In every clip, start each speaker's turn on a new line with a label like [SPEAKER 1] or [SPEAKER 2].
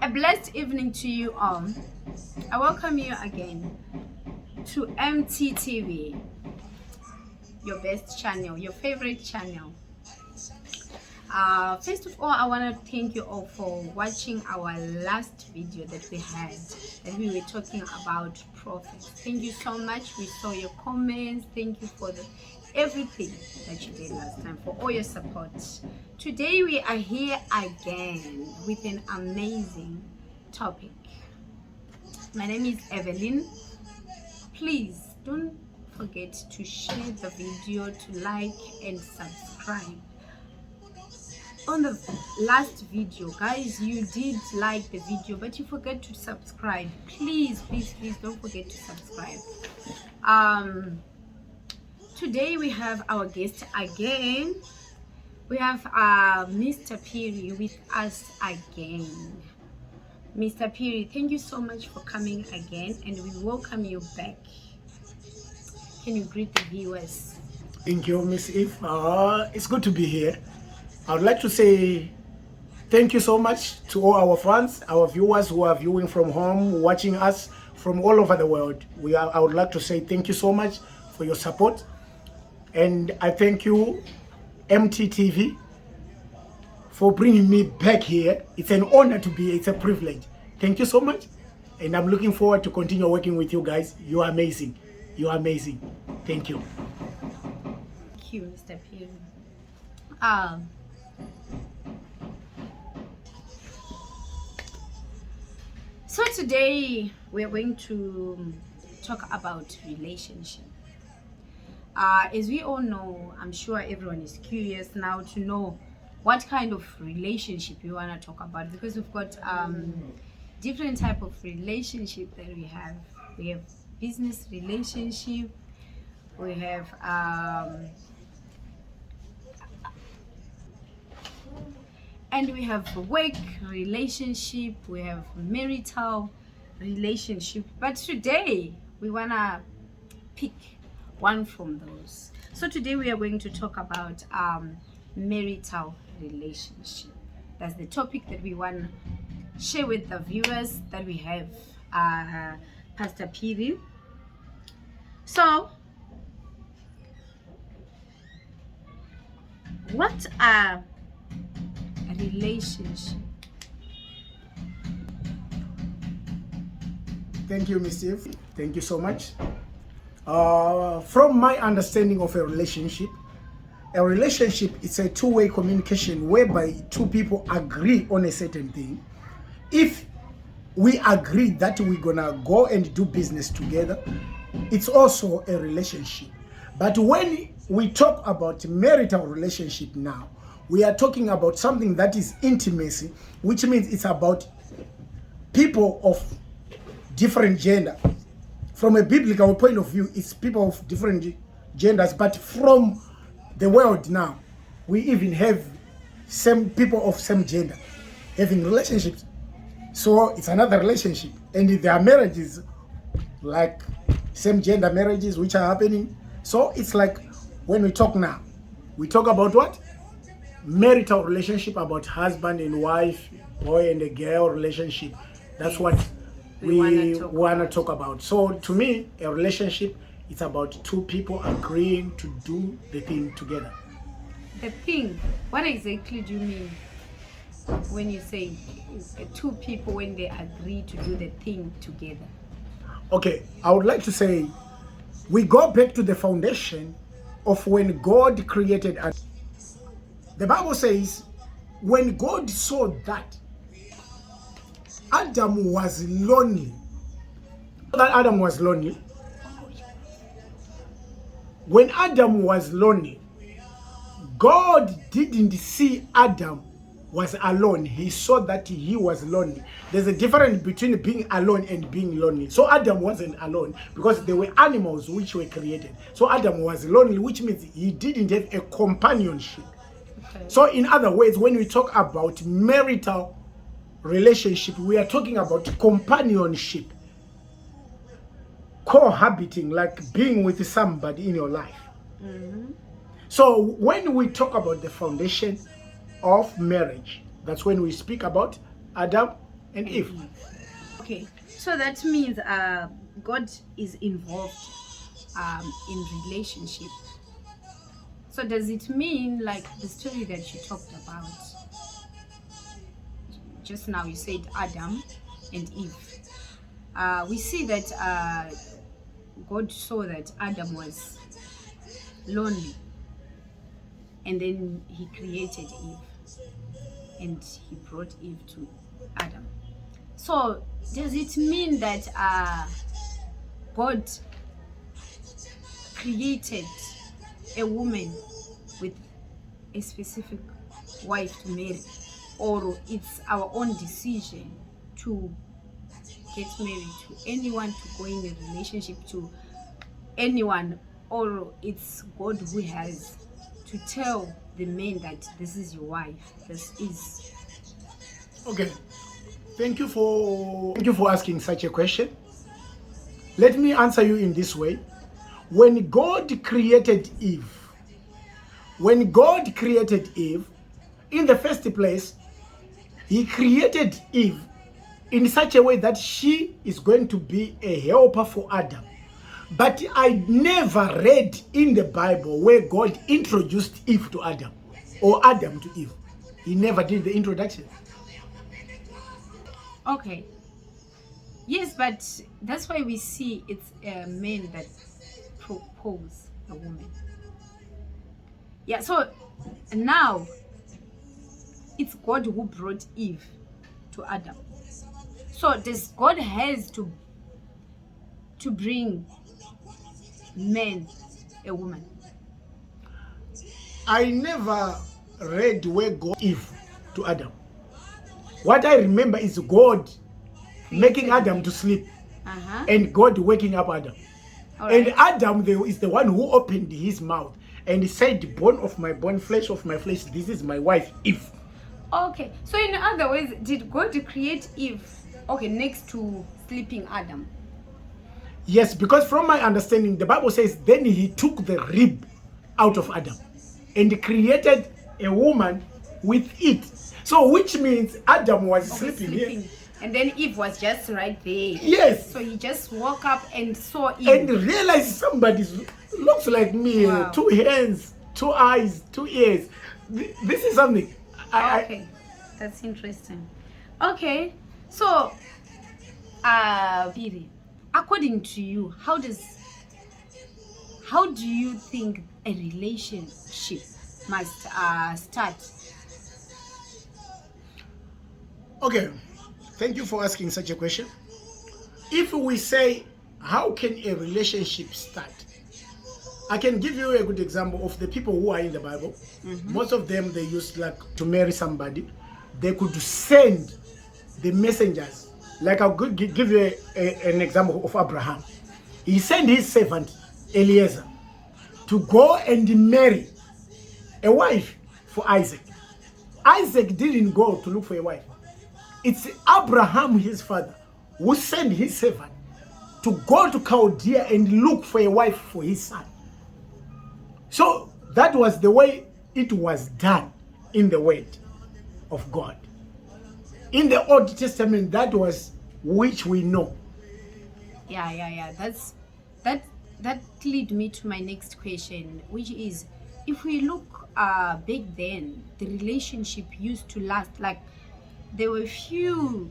[SPEAKER 1] A blessed evening to you all. I welcome you again to MTTV, your best channel, your favorite channel. First of all, I want to thank you all for watching our last video that we had, that we were talking about prophets. Thank you so much. We saw your comments. Thank you for everything that you did last time, for all your support. Today we are here again with an amazing topic. My name is Evelyn. Please don't forget to share the video, to like and subscribe. On the last video, guys, you did like the video but you forgot to subscribe. Please don't forget to subscribe. Today we have our guest again. We have Mr. Phiri with us again. Mr. Phiri, thank you so much for coming again, and we welcome you back. Can you greet the viewers?
[SPEAKER 2] Thank you, Miss Eve. It's good to be here. I would like to say thank you so much to all our fans, our viewers who are viewing from home, watching us from all over the world. I would like to say thank you so much for your support. And I thank you, MTTV, for bringing me back here. It's an honor to be here. It's a privilege. Thank you so much. And I'm looking forward to continue working with you guys. You are amazing. You are amazing. Thank you.
[SPEAKER 1] Thank you, Mr. Phiri. So today we're going to talk about relationship. As we all know, I'm sure everyone is curious now to know what kind of relationship you want to talk about, because we've got different type of relationship that we have. We have business relationship, we have and we have work relationship, we have marital relationship. But today we wanna pick one from those. So today we are going to talk about marital relationship. That's the topic that we want to share with the viewers, that we have Pastor Phiri. So what are relationship?
[SPEAKER 2] Thank you, Miss Eve. Thank you so much. From my understanding of a relationship is a two-way communication whereby two people agree on a certain thing. If we agree that we're gonna go and do business together, it's also a relationship. But when we talk about marital relationship now, we are talking about something that is intimacy, which means it's about people of different gender. From a biblical point of view, it's people of different genders, but from the world now, we even have same people of same gender having relationships. So it's another relationship. And there are marriages, like same gender marriages, which are happening. So it's like when we talk now, we talk about what? Marital relationship, about husband and wife, boy and a girl relationship. That's what we want to talk about. So to me, a relationship is about two people agreeing to do the thing together.
[SPEAKER 1] The thing, what exactly do you mean when you say two people when they agree to do the thing together?
[SPEAKER 2] Okay, I would like to say we go back to the foundation of when God created us. The Bible says when God saw that Adam was lonely, when Adam was lonely, God didn't see Adam was alone. He saw that he was lonely. There's a difference between being alone and being lonely. So Adam wasn't alone because there were animals which were created. So Adam was lonely, which means he didn't have a companionship. Okay. So in other words, when we talk about marital relationship, we are talking about companionship, cohabiting, like being with somebody in your life. Mm-hmm. So when we talk about the foundation of marriage, that's when we speak about Adam and Eve.
[SPEAKER 1] Okay, so that means God is involved in relationship. So does it mean like the story that you talked about just now? You said Adam and Eve. We see that God saw that Adam was lonely, and then he created Eve, and he brought Eve to Adam. So does it mean that God created a woman with a specific wife to marry, or it's our own decision to get married to anyone, to go in a relationship to anyone, or it's God who has to tell the man that this is your wife, this is...
[SPEAKER 2] Okay, thank you for asking such a question. Let me answer you in this way. When God created Eve, in the first place, he created Eve in such a way that she is going to be a helper for Adam. But I never read in the Bible where God introduced Eve to Adam or Adam to Eve. He never did the introduction.
[SPEAKER 1] Okay. Yes, but that's why we see it's a man that propose a woman. Yeah, so now it's God who brought Eve to Adam. So does God has to bring man a woman?
[SPEAKER 2] I never read where God Eve to Adam. What I remember is God making Adam to sleep, and God waking up Adam. And Adam is the one who opened his mouth and he said, bone of my bone, flesh of my flesh, this is my wife Eve.
[SPEAKER 1] Okay, so in other words, did God create Eve next to sleeping Adam?
[SPEAKER 2] Yes, because from my understanding, the Bible says then he took the rib out of Adam and created a woman with it. So which means Adam was sleeping here.
[SPEAKER 1] And then Eve was just right there.
[SPEAKER 2] Yes.
[SPEAKER 1] So he just woke up and saw Eve.
[SPEAKER 2] And realized somebody looks like me.
[SPEAKER 1] Wow.
[SPEAKER 2] 2 hands, 2 eyes, 2 ears. This is something.
[SPEAKER 1] Okay, that's interesting. Okay, so Piri, according to you, how do you think a relationship must start?
[SPEAKER 2] Okay, thank you for asking such a question. If we say, how can a relationship start? I can give you a good example of the people who are in the Bible. Most of them, they used like to marry somebody. They could send the messengers. Like I'll give you an example of Abraham. He sent his servant Eliezer to go and marry a wife for Isaac. Isaac didn't go to look for a wife. It's Abraham, his father, who sent his servant to go to Chaldea and look for a wife for his son. So that was the way it was done in the word of God. In the Old Testament, that was which we know.
[SPEAKER 1] Yeah. That lead me to my next question, which is, if we look back then, the relationship used to last, like there were few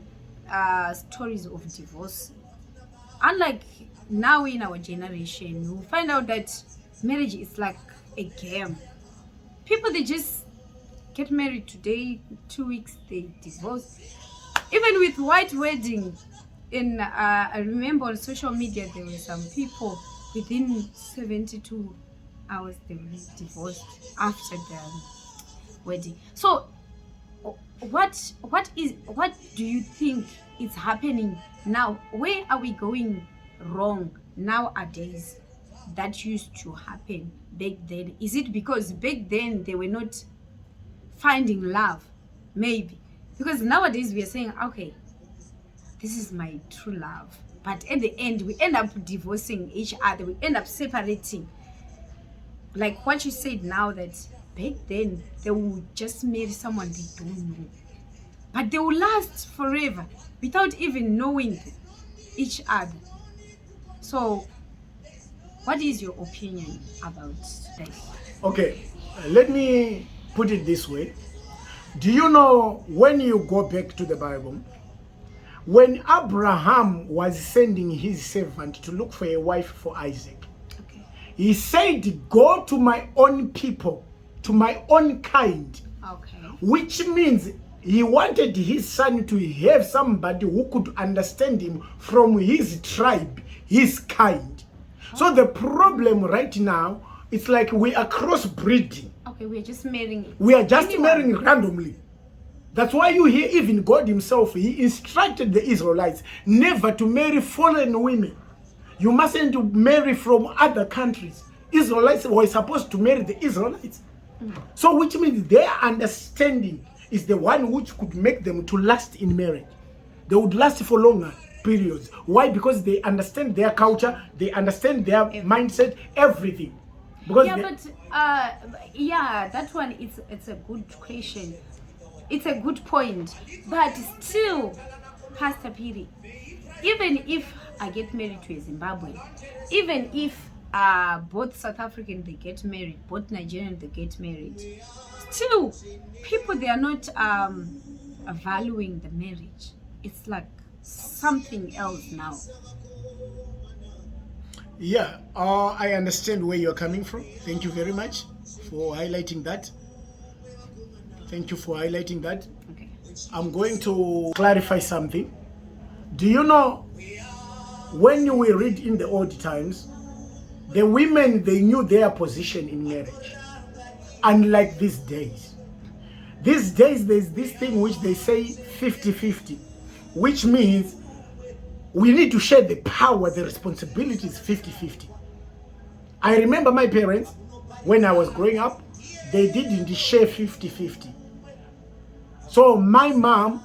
[SPEAKER 1] stories of divorce. Unlike now in our generation, we find out that marriage is like a game. People, they just get married today, 2 weeks they divorce. Even with white wedding, I remember on social media there were some people within 72 hours they were divorced after the wedding. So what do you think is happening now? Where are we going wrong nowadays that used to happen back then? Is it because back then they were not finding love? Maybe because nowadays we are saying, okay, this is my true love, but at the end we end up divorcing each other, we end up separating. Like what you said now, that back then they would just marry someone they don't know, but they will last forever without even knowing each other. So what is your opinion about this?
[SPEAKER 2] Okay, let me put it this way. Do you know, when you go back to the Bible, when Abraham was sending his servant to look for a wife for Isaac,
[SPEAKER 1] Okay.
[SPEAKER 2] he said, go to my own people, to my own kind,
[SPEAKER 1] Okay.
[SPEAKER 2] which means he wanted his son to have somebody who could understand him from his tribe, his kind. So the problem right now, it's like we are crossbreeding.
[SPEAKER 1] Okay, we're just marrying.
[SPEAKER 2] We are just
[SPEAKER 1] anyone.
[SPEAKER 2] marrying randomly. That's why you hear even God himself, he instructed the Israelites never to marry foreign women. You mustn't marry from other countries. Israelites were supposed to marry the Israelites. So which means their understanding is the one which could make them to last in marriage. They would last for longer periods. Why? Because they understand their culture, they understand their mindset, everything. Because
[SPEAKER 1] yeah, that one it's a good question. It's a good point. But still, Pastor Piri, even if I get married to a Zimbabwean, even if both South African they get married, both Nigerian they get married, still people they are not valuing the marriage. It's like something else now.
[SPEAKER 2] yeah, I understand where you're coming from. Thank you very much for highlighting that. Thank you for highlighting that.
[SPEAKER 1] Okay.
[SPEAKER 2] I'm going to clarify something. Do you know, when we read in the old times, the women, they knew their position in marriage. Unlike these days. These days, there's this thing which they say 50-50, which means we need to share the power, the responsibilities 50-50. I remember my parents, when I was growing up, they didn't share 50-50. So my mom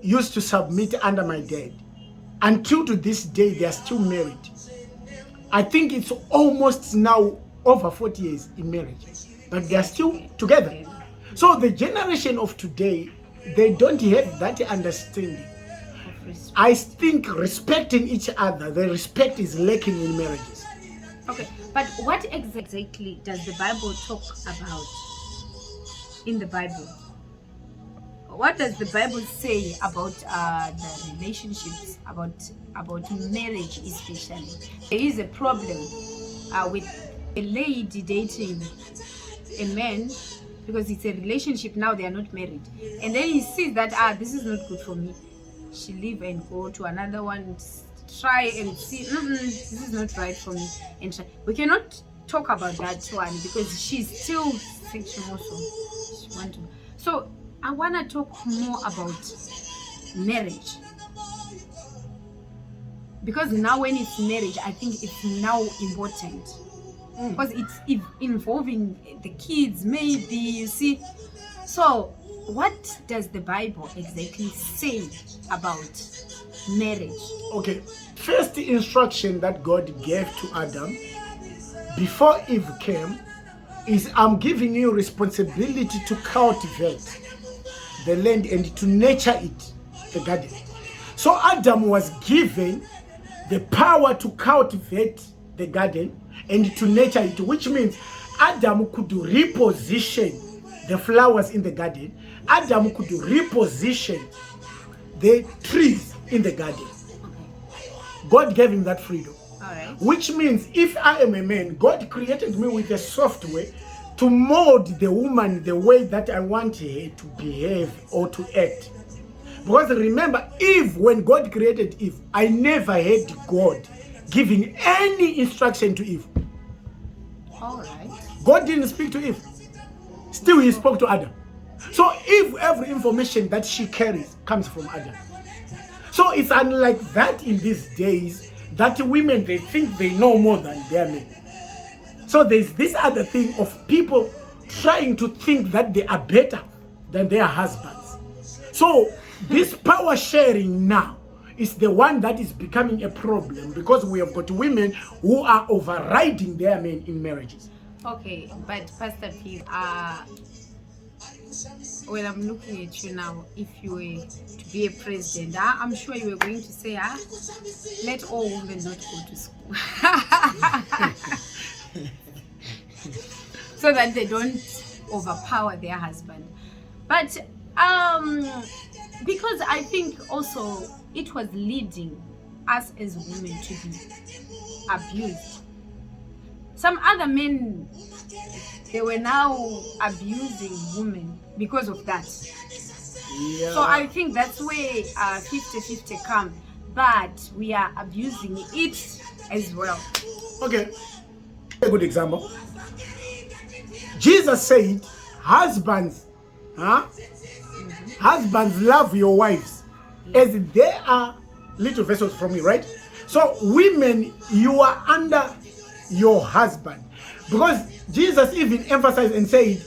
[SPEAKER 2] used to submit under my dad. Until to this day, they are still married. I think it's almost now over 40 years in marriage, but they are still together. So the generation of today, they don't have that understanding. I think respecting each other, the respect is lacking in marriages.
[SPEAKER 1] Okay, but what exactly does the Bible talk about in the Bible? What does the Bible say about the relationships, about marriage especially? There is a problem with a lady dating a man because it's a relationship now, they are not married. And then he sees that, this is not good for me. She leave and go to another one, try and see, this is not right for me. And try. We cannot talk about that one because she's still sexual also. She want to. So I want to talk more about marriage. Because now when it's marriage, I think it's now important. Because it's involving the kids, maybe, you see. So what does the Bible exactly say about marriage?
[SPEAKER 2] Okay, first instruction that God gave to Adam before Eve came is, I'm giving you responsibility to cultivate the land and to nurture it, the garden. So Adam was given the power to cultivate the garden and to nurture it, which means Adam could reposition the flowers in the garden. Adam could reposition the trees in the garden. God gave him that freedom.
[SPEAKER 1] Alright.
[SPEAKER 2] Which means if I am a man, God created me with a software to mold the woman the way that I want her to behave or to act. Because remember, Eve, when God created Eve, I never heard God giving any instruction to Eve.
[SPEAKER 1] Alright.
[SPEAKER 2] God didn't speak to Eve. Still, he spoke to Adam. So Eve, every information that she carries comes from Adam. So it's unlike that in these days, that women, they think they know more than their men. So there's this other thing of people trying to think that they are better than their husbands. So this power sharing now is the one that is becoming a problem, because we have got women who are overriding their men in marriages.
[SPEAKER 1] Okay, but Pastor P, when I'm looking at you now, if you were to be a president, I'm sure you were going to say, let all women not go to school. So that they don't overpower their husband. But because I think also it was leading us as women to be abused. Some other men, they were now abusing women because of that.
[SPEAKER 2] Yeah.
[SPEAKER 1] So I think that's where 50-50 come, but we are abusing it as well.
[SPEAKER 2] Okay, a good example. Jesus said, husbands, husbands, love your wives as they are little vessels from you, right? So women, you are under your husband, because Jesus even emphasized and said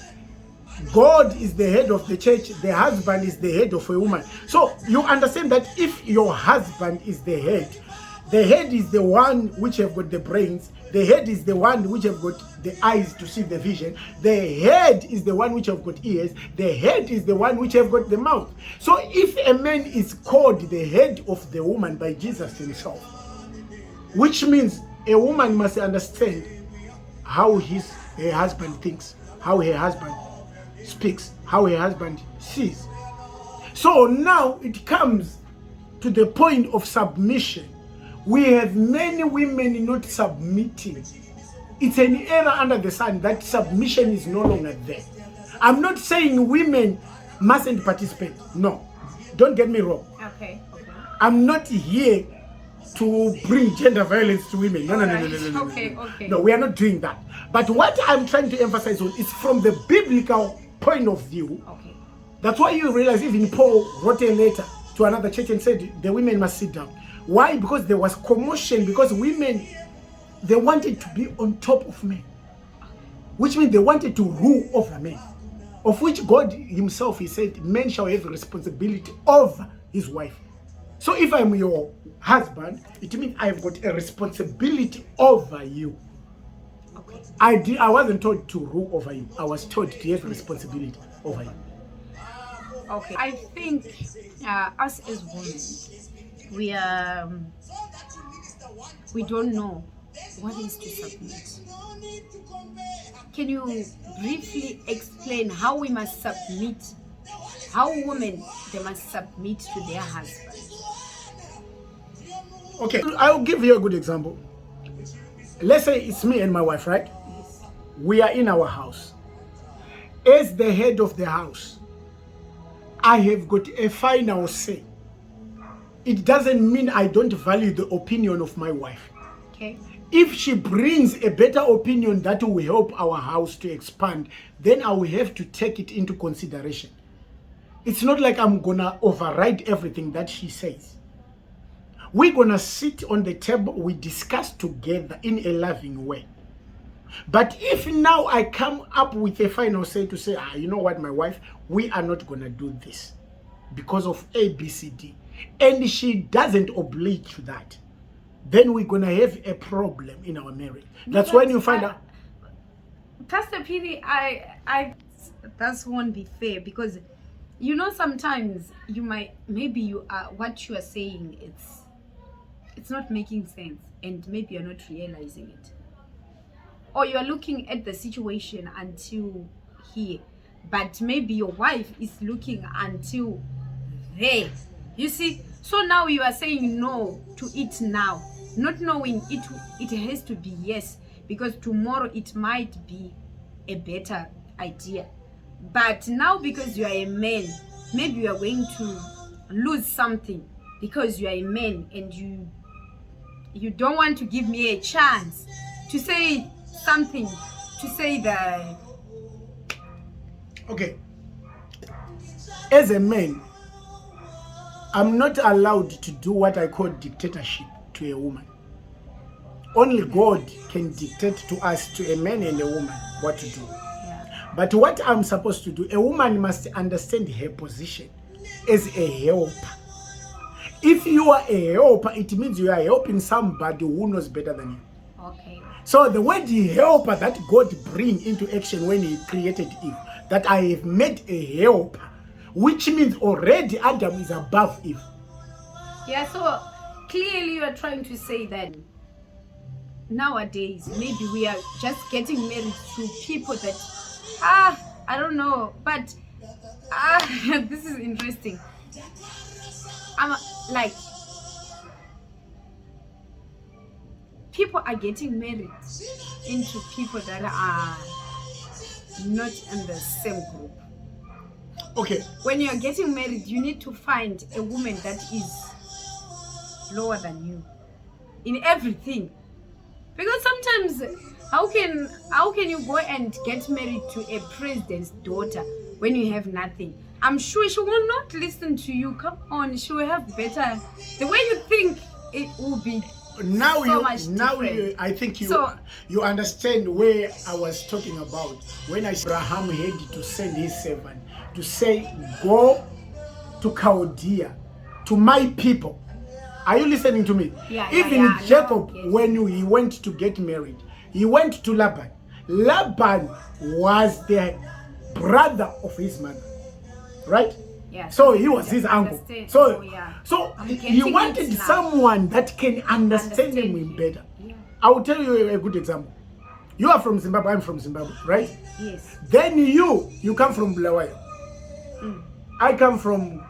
[SPEAKER 2] God is the head of the church, the husband is the head of a woman. So you understand that if your husband is the head is the one which have got the brains, the head is the one which have got the eyes to see the vision, the head is the one which have got ears, the head is the one which have got the mouth. So if a man is called the head of the woman by Jesus himself, which means a woman must understand how her husband thinks, how her husband speaks, how her husband sees. So now it comes to the point of submission. We have many women not submitting. It's an error under the sun that submission is no longer there. I'm not saying women mustn't participate. No, don't get me wrong.
[SPEAKER 1] Okay.
[SPEAKER 2] I'm not here to bring gender violence to women. No.
[SPEAKER 1] Okay.
[SPEAKER 2] No, we are not doing that. But what I'm trying to emphasize on is from the biblical point of view.
[SPEAKER 1] Okay.
[SPEAKER 2] That's why you realize even Paul wrote a letter to another church and said the women must sit down. Why? Because there was commotion, because women, they wanted to be on top of men, which means they wanted to rule over men, of which God himself, he said, men shall have responsibility over his wife. So if I'm your husband, it means I've got a responsibility over you.
[SPEAKER 1] Okay.
[SPEAKER 2] I wasn't told to rule over you. I was told to have responsibility over you.
[SPEAKER 1] Okay. I think us as women, we don't know what is to submit. Can you briefly explain how we must submit? How women, they must submit to their husband?
[SPEAKER 2] Okay, I'll give you a good example. Let's say it's me and my wife, right?
[SPEAKER 1] Yes.
[SPEAKER 2] We are in our house. As the head of the house, I have got a final say. It doesn't mean I don't value the opinion of my wife.
[SPEAKER 1] Okay.
[SPEAKER 2] If she brings a better opinion that will help our house to expand, then I will have to take it into consideration. It's not like I'm gonna override everything that she says. We're gonna sit on the table, we discuss together in a loving way. But if now I come up with a final say to say, you know what, my wife, we are not gonna do this because of A, B, C, D, and she doesn't oblige to that, then we're gonna have a problem in our marriage. That's when you find out.
[SPEAKER 1] Pastor Piri, I that won't be fair, because you know sometimes you might, maybe you are, what you are saying, it's not making sense, and maybe you're not realizing it, or you're looking at the situation until here, but maybe your wife is looking until there. You see, so now you are saying no to it now, not knowing it has to be yes, because tomorrow it might be a better idea. But now, because you are a man, maybe you are going to lose something because you are a man, and you don't want to give me a chance to say something, to say the...
[SPEAKER 2] Okay, as a man, I'm not allowed to do what I call dictatorship to a woman. Only God can dictate to us, to a man and a woman, what to do.
[SPEAKER 1] Yeah.
[SPEAKER 2] But what I'm supposed to do, a woman must understand her position as a helper. If you are a helper, it means you are helping somebody who knows better than you.
[SPEAKER 1] Okay.
[SPEAKER 2] So the word helper that God bring into action when he created Eve, that I have made a helper, which means already Adam is above Eve.
[SPEAKER 1] Yeah, so clearly you are trying to say that nowadays maybe we are just getting married to people that I don't know, but this is interesting. I'm like, people are getting married into people that are not in the same group.
[SPEAKER 2] Okay.
[SPEAKER 1] When you are getting married, you need to find a woman that is lower than you in everything. Because sometimes, how can you go and get married to a president's daughter when you have nothing? I'm sure she will not listen to you. Come on, she will have better. The way you think, it will be
[SPEAKER 2] now
[SPEAKER 1] so much
[SPEAKER 2] now
[SPEAKER 1] different.
[SPEAKER 2] I think
[SPEAKER 1] So,
[SPEAKER 2] you understand where I was talking about when Abraham had to send his servant to say, go to Chaldea, to my people. Are you listening to me?
[SPEAKER 1] Yeah,
[SPEAKER 2] Even Jacob,
[SPEAKER 1] no, yes.
[SPEAKER 2] when he went to get married, he went to Laban. Laban was the brother of his mother, right?
[SPEAKER 1] yeah,
[SPEAKER 2] So he was his
[SPEAKER 1] I
[SPEAKER 2] uncle.
[SPEAKER 1] understand.
[SPEAKER 2] So,
[SPEAKER 1] Oh, yeah.
[SPEAKER 2] so
[SPEAKER 1] I'm
[SPEAKER 2] he
[SPEAKER 1] getting
[SPEAKER 2] wanted
[SPEAKER 1] it now.
[SPEAKER 2] someone that can understand him
[SPEAKER 1] you.
[SPEAKER 2] better.
[SPEAKER 1] Yeah.
[SPEAKER 2] I will tell you a good example. You are from Zimbabwe, I'm from Zimbabwe, right?
[SPEAKER 1] Yes.
[SPEAKER 2] Then you come from Bulawayo. I come from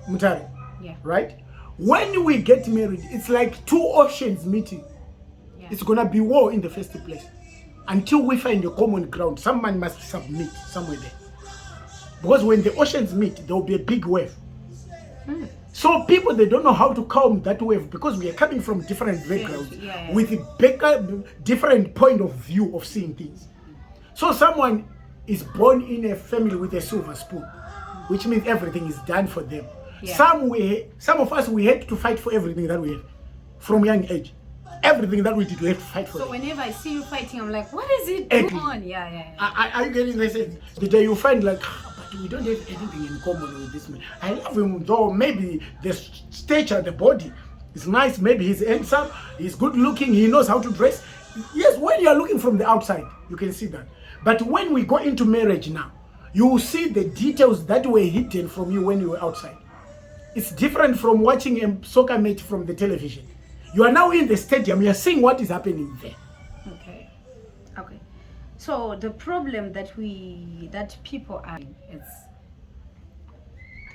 [SPEAKER 2] Mutare,
[SPEAKER 1] Yeah.
[SPEAKER 2] right? When we get married, it's like two oceans meeting.
[SPEAKER 1] Yeah.
[SPEAKER 2] It's gonna be war in the first place. Until we find a common ground, someone must submit somewhere there. Because when the oceans meet, there will be a big wave. So people, they don't know how to calm that wave because we are coming from different backgrounds with a different point of view of seeing things. So someone is born in a family with a silver spoon, which means everything is done for them.
[SPEAKER 1] Yeah.
[SPEAKER 2] Some of us, we had to fight for everything that we have from young age. Everything that we did, we had to fight for.
[SPEAKER 1] So
[SPEAKER 2] it.
[SPEAKER 1] whenever I see you fighting, I'm like, what is it
[SPEAKER 2] Exactly.
[SPEAKER 1] going on? Yeah.
[SPEAKER 2] Are you getting this? The day you find like, but we don't have anything in common with this man. I love him though. Maybe the stature, the body is nice. Maybe he's handsome. He's good looking. He knows how to dress. Yes, when you are looking from the outside, you can see that. But when we go into marriage now, you will see the details that were hidden from you when you were outside. It's different from watching a soccer match from the television. You are now in the stadium. You are seeing what is happening there.
[SPEAKER 1] Okay. So the problem that people are in is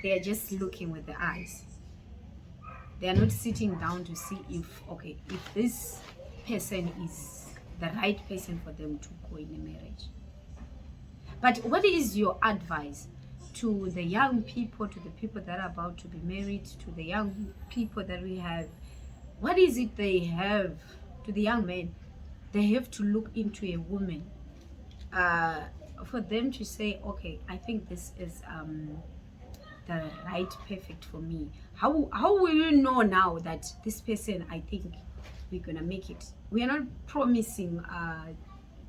[SPEAKER 1] they are just looking with the eyes. They are not sitting down to see if this person is the right person for them to go in a marriage. But what is your advice to the young people, to the people that are about to be married, to the young people that we have? What is it they have, to the young men? They have to look into a woman for them to say, okay, I think this is the right perfect for me. How will you know now that this person, I think we're gonna make it? We are not promising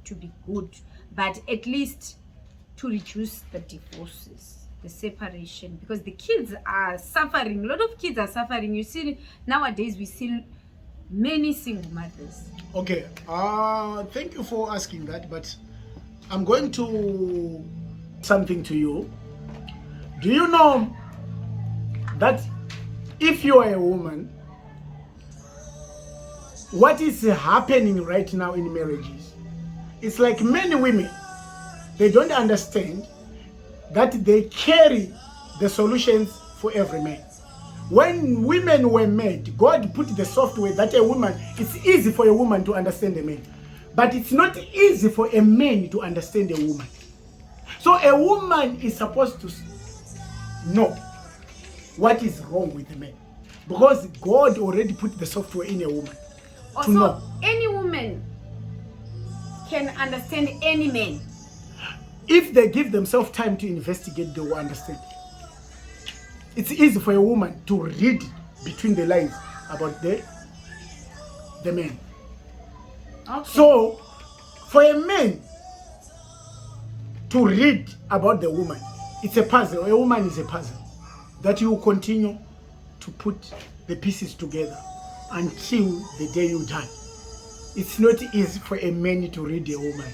[SPEAKER 1] to be good, but at least to reduce the divorces, the separation, because the kids are suffering. A lot of kids are suffering. You see, nowadays we see many single mothers.
[SPEAKER 2] Okay, thank you for asking that, but I'm going to something to you. Do you know that if you are a woman, what is happening right now in marriages? It's like many women, they don't understand that they carry the solutions for every man. When women were made, God put the software that a woman, it's easy for a woman to understand a man, but it's not easy for a man to understand a woman. So a woman is supposed to know what is wrong with a man, because God already put the software in a woman to know.
[SPEAKER 1] Any woman can understand any man.
[SPEAKER 2] If they give themselves time to investigate, they will understand. It's easy for a woman to read between the lines about the man.
[SPEAKER 1] Okay.
[SPEAKER 2] So, for a man to read about the woman, it's a puzzle. A woman is a puzzle that you continue to put the pieces together until the day you die. It's not easy for a man to read a woman.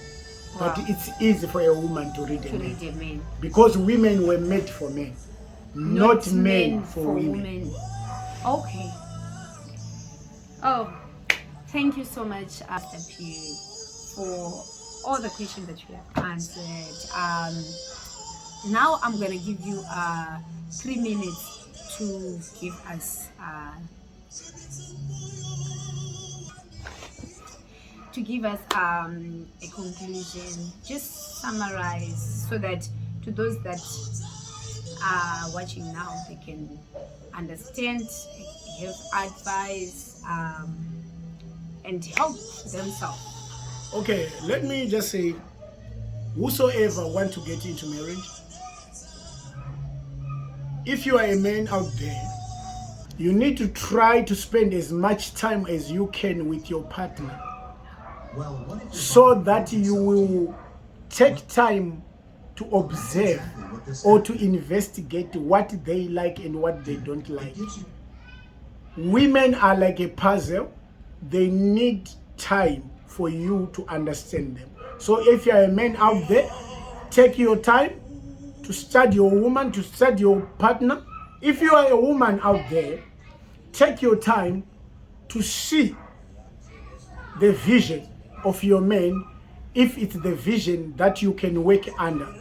[SPEAKER 2] but
[SPEAKER 1] Wow.
[SPEAKER 2] it's easy for a woman to read a
[SPEAKER 1] To
[SPEAKER 2] man.
[SPEAKER 1] read a man.
[SPEAKER 2] Because women were made for men, not men for women.
[SPEAKER 1] Okay. Oh, thank you so much, Mr. P, for all the questions that you have answered. Now I'm gonna give you 3 minutes to give us a conclusion. Just summarize so that to those that are watching now, they can understand, have advice, and help themselves.
[SPEAKER 2] Okay, let me just say, whosoever want to get into marriage, if you are a man out there, you need to try to spend as much time as you can with your partner, so that you will take time to observe or to investigate what they like and what they don't like. Women are like a puzzle. They need time for you to understand them. So if you're a man out there, take your time to study your woman, to study your partner. If you are a woman out there, take your time to see the vision of your man. If it's the vision that you can work under,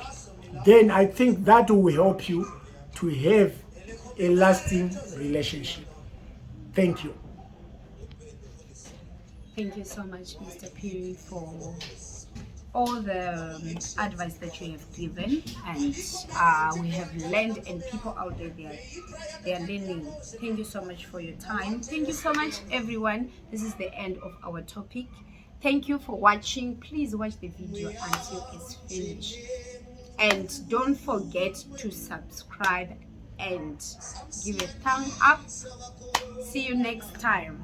[SPEAKER 2] then I think that will help you to have a lasting relationship. Thank you.
[SPEAKER 1] Thank you so much, Mr. Piri, for all the advice that you have given, and we have learned, and people out there, they are learning. Thank you so much for your time. Thank you so much, everyone. This is the end of our topic. Thank you for watching. Please watch the video until it's finished, and don't forget to subscribe and give a thumb up. See you next time.